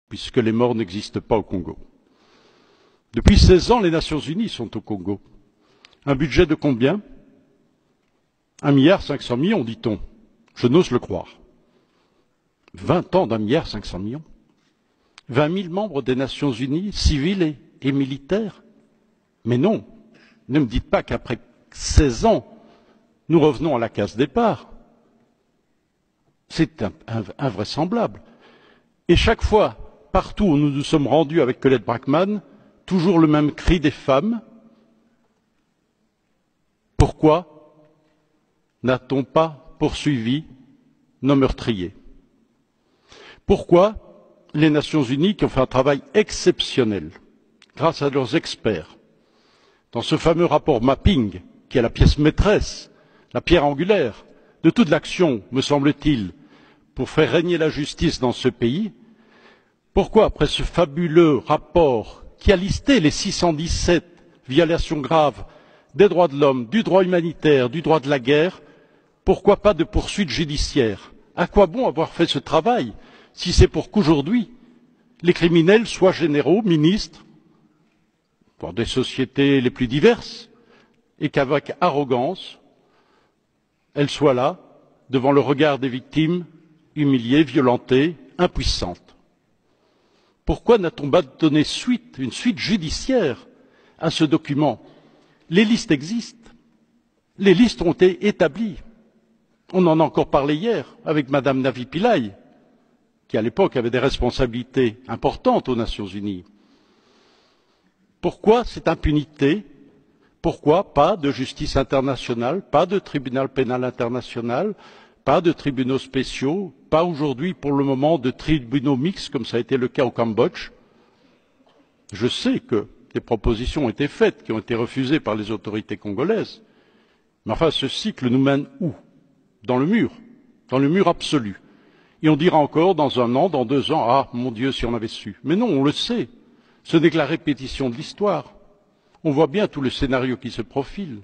puisque les morts n'existent pas au Congo. Depuis 16 ans, les Nations Unies sont au Congo. Un budget de combien? 1,5 milliard, dit-on. Je n'ose le croire. 20 ans d'1,5 milliard. 20 000 membres des Nations Unies, civils et militaires. Mais non, ne me dites pas qu'après 16 ans, nous revenons à la case départ. C'est invraisemblable. Et chaque fois, partout où nous nous sommes rendus avec Colette Brackman, toujours le même cri des femmes. Pourquoi n'a-t-on pas poursuivi nos meurtriers? Pourquoi les Nations Unies, qui ont fait un travail exceptionnel, grâce à leurs experts, dans ce fameux rapport mapping, qui est la pièce maîtresse, la pierre angulaire de toute l'action, me semble-t-il, pour faire régner la justice dans ce pays, pourquoi, après ce fabuleux rapport qui a listé les 617 violations graves des droits de l'homme, du droit humanitaire, du droit de la guerre, pourquoi pas de poursuites judiciaires? À quoi bon avoir fait ce travail si c'est pour qu'aujourd'hui les criminels soient généraux, ministres, dans des sociétés les plus diverses, et qu'avec arrogance, elles soient là, devant le regard des victimes, humiliées, violentées, impuissantes? Pourquoi n'a-t-on pas donné une suite judiciaire à ce document? Les listes existent. Les listes ont été établies. On en a encore parlé hier avec Madame Navi Pillay, qui à l'époque avait des responsabilités importantes aux Nations Unies. Pourquoi cette impunité? Pourquoi pas de justice internationale, pas de tribunal pénal international, pas de tribunaux spéciaux, pas aujourd'hui pour le moment de tribunaux mixtes comme ça a été le cas au Cambodge? Je sais que des propositions ont été faites, qui ont été refusées par les autorités congolaises. Mais enfin, ce cycle nous mène où? Dans le mur absolu. Et on dira encore dans 1 an, dans 2 ans, ah mon Dieu, si on avait su. Mais non, on le sait. Ce n'est que la répétition de l'histoire. On voit bien tout le scénario qui se profile.